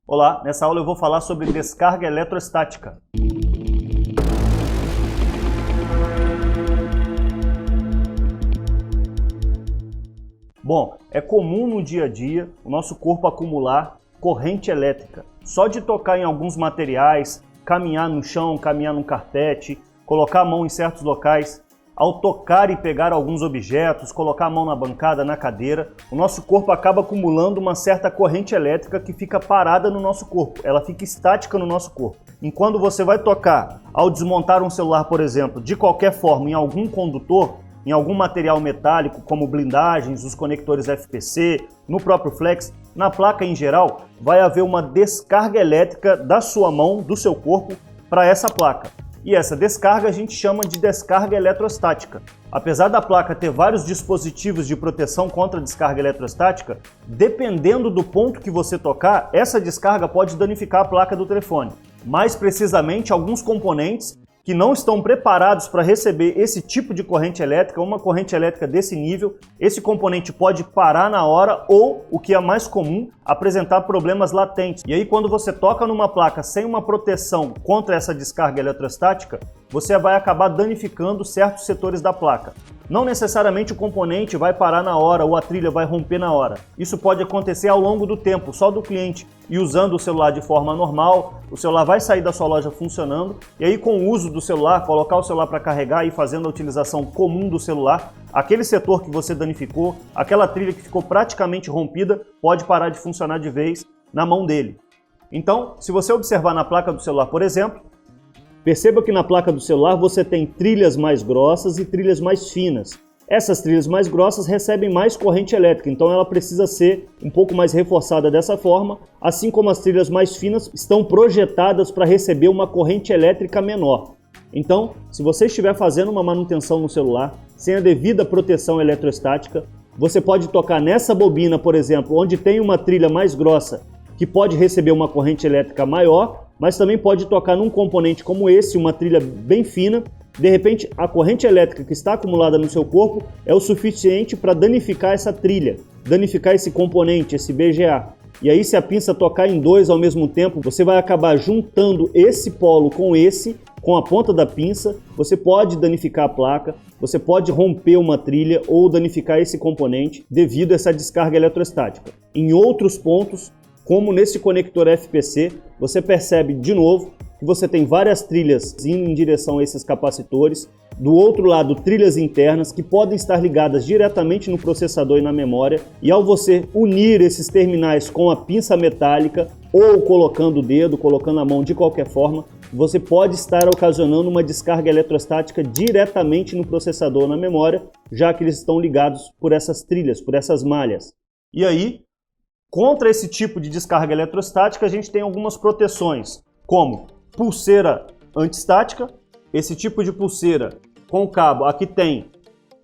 Olá, nessa aula eu vou falar sobre descarga eletrostática. Bom, é comum no dia a dia o nosso corpo acumular corrente elétrica. Só de tocar em alguns materiais, caminhar no chão, caminhar num carpete, colocar a mão em certos locais, ao tocar e pegar alguns objetos, colocar a mão na bancada, na cadeira, o nosso corpo acaba acumulando uma certa corrente elétrica que fica parada no nosso corpo, ela fica estática no nosso corpo. Enquanto você vai tocar, ao desmontar um celular, por exemplo, de qualquer forma em algum condutor, em algum material metálico, como blindagens, os conectores FPC, no próprio flex, na placa em geral, vai haver uma descarga elétrica da sua mão, do seu corpo, para essa placa. E essa descarga a gente chama de descarga eletrostática. Apesar da placa ter vários dispositivos de proteção contra a descarga eletrostática, dependendo do ponto que você tocar, essa descarga pode danificar a placa do telefone. Mais precisamente, alguns componentes que não estão preparados para receber esse tipo de corrente elétrica, uma corrente elétrica desse nível, esse componente pode parar na hora ou, o que é mais comum, apresentar problemas latentes. E aí quando você toca numa placa sem uma proteção contra essa descarga eletrostática, você vai acabar danificando certos setores da placa. Não necessariamente o componente vai parar na hora ou a trilha vai romper na hora. Isso pode acontecer ao longo do tempo, só do cliente e usando o celular de forma normal, o celular vai sair da sua loja funcionando e aí com o uso do celular, colocar o celular para carregar e fazendo a utilização comum do celular, aquele setor que você danificou, aquela trilha que ficou praticamente rompida, pode parar de funcionar de vez na mão dele. Então, se você observar na placa do celular, por exemplo, perceba que na placa do celular você tem trilhas mais grossas e trilhas mais finas. Essas trilhas mais grossas recebem mais corrente elétrica, então ela precisa ser um pouco mais reforçada dessa forma, assim como as trilhas mais finas estão projetadas para receber uma corrente elétrica menor. Então, se você estiver fazendo uma manutenção no celular, sem a devida proteção eletrostática, você pode tocar nessa bobina, por exemplo, onde tem uma trilha mais grossa, que pode receber uma corrente elétrica maior, mas também pode tocar num componente como esse, uma trilha bem fina. De repente, a corrente elétrica que está acumulada no seu corpo é o suficiente para danificar essa trilha, danificar esse componente, esse BGA. E aí, se a pinça tocar em dois ao mesmo tempo, você vai acabar juntando esse polo com a ponta da pinça, você pode danificar a placa, você pode romper uma trilha ou danificar esse componente devido a essa descarga eletrostática. Em outros pontos, como nesse conector FPC, você percebe de novo que você tem várias trilhas indo em direção a esses capacitores. Do outro lado, trilhas internas que podem estar ligadas diretamente no processador e na memória. E ao você unir esses terminais com a pinça metálica ou colocando o dedo, colocando a mão de qualquer forma, você pode estar ocasionando uma descarga eletrostática diretamente no processador ou na memória, já que eles estão ligados por essas trilhas, por essas malhas. E aí, contra esse tipo de descarga eletrostática, a gente tem algumas proteções, como pulseira antiestática. Esse tipo de pulseira com o cabo, aqui tem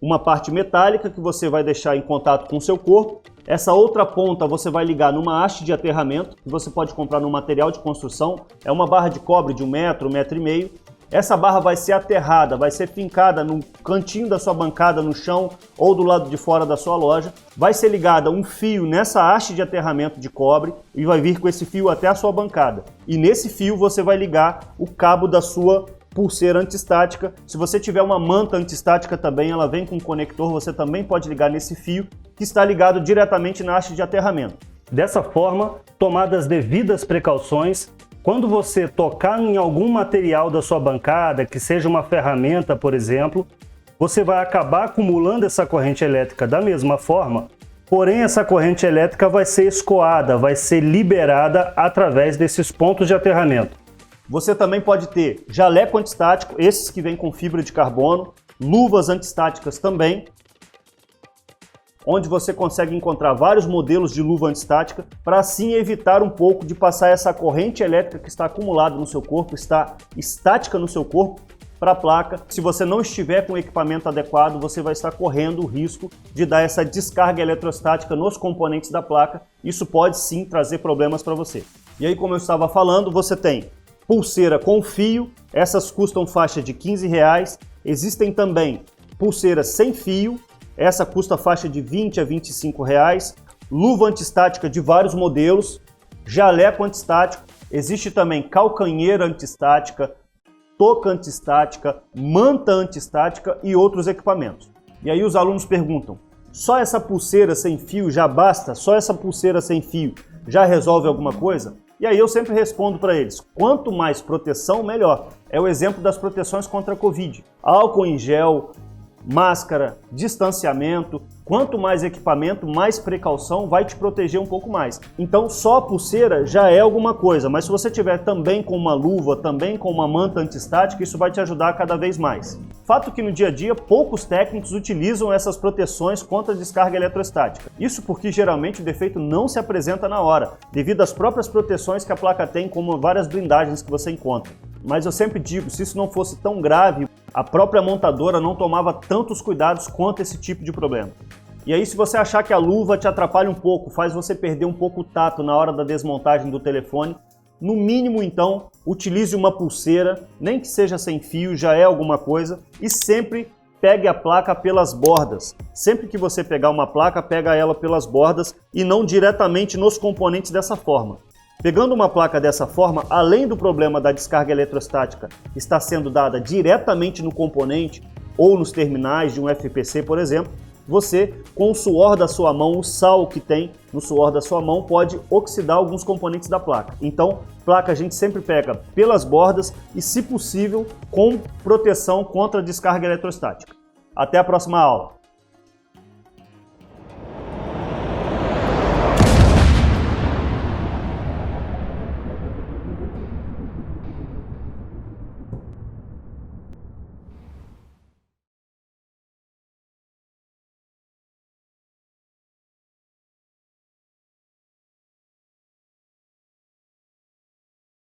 uma parte metálica que você vai deixar em contato com o seu corpo. Essa outra ponta você vai ligar numa haste de aterramento, que você pode comprar no material de construção. É uma barra de cobre de 1 metro, 1,5 metros. Essa barra vai ser aterrada, vai ser fincada no cantinho da sua bancada, no chão ou do lado de fora da sua loja. Vai ser ligada um fio nessa haste de aterramento de cobre e vai vir com esse fio até a sua bancada. E nesse fio você vai ligar o cabo da sua pulseira antiestática. Se você tiver uma manta antiestática também, ela vem com um conector, você também pode ligar nesse fio que está ligado diretamente na haste de aterramento. Dessa forma, tomadas devidas precauções, quando você tocar em algum material da sua bancada, que seja uma ferramenta, por exemplo, você vai acabar acumulando essa corrente elétrica da mesma forma, porém essa corrente elétrica vai ser escoada, vai ser liberada através desses pontos de aterramento. Você também pode ter jaleco antiestático, esses que vêm com fibra de carbono, luvas antiestáticas também, onde você consegue encontrar vários modelos de luva antiestática para assim evitar um pouco de passar essa corrente elétrica que está acumulada no seu corpo, está estática no seu corpo, para a placa. Se você não estiver com o equipamento adequado, você vai estar correndo o risco de dar essa descarga eletrostática nos componentes da placa. Isso pode sim trazer problemas para você. E aí, como eu estava falando, você tem pulseira com fio, essas custam faixa de R$15. Existem também pulseiras sem fio, essa custa faixa de R$20 a R$25. Luva antiestática de vários modelos, jaleco antistático, existe também calcanheira antistática, touca antistática, manta antistática e outros equipamentos. E aí os alunos perguntam, só essa pulseira sem fio já basta? Só essa pulseira sem fio já resolve alguma coisa? E aí eu sempre respondo para eles, quanto mais proteção, melhor. É o exemplo das proteções contra a Covid. Álcool em gel, máscara, distanciamento, quanto mais equipamento, mais precaução vai te proteger um pouco mais. Então só a pulseira já é alguma coisa, mas se você tiver também com uma luva, também com uma manta antistática, isso vai te ajudar cada vez mais. Fato que no dia a dia poucos técnicos utilizam essas proteções contra a descarga eletrostática. Isso porque geralmente o defeito não se apresenta na hora, devido às próprias proteções que a placa tem, como várias blindagens que você encontra. Mas eu sempre digo, se isso não fosse tão grave, a própria montadora não tomava tantos cuidados quanto esse tipo de problema. E aí, se você achar que a luva te atrapalha um pouco, faz você perder um pouco o tato na hora da desmontagem do telefone, no mínimo então, utilize uma pulseira, nem que seja sem fio, já é alguma coisa, e sempre pegue a placa pelas bordas. Sempre que você pegar uma placa, pega ela pelas bordas e não diretamente nos componentes dessa forma. Pegando uma placa dessa forma, além do problema da descarga eletrostática estar sendo dada diretamente no componente ou nos terminais de um FPC, por exemplo, você, com o suor da sua mão, o sal que tem no suor da sua mão, pode oxidar alguns componentes da placa. Então, placa a gente sempre pega pelas bordas e, se possível, com proteção contra a descarga eletrostática. Até a próxima aula!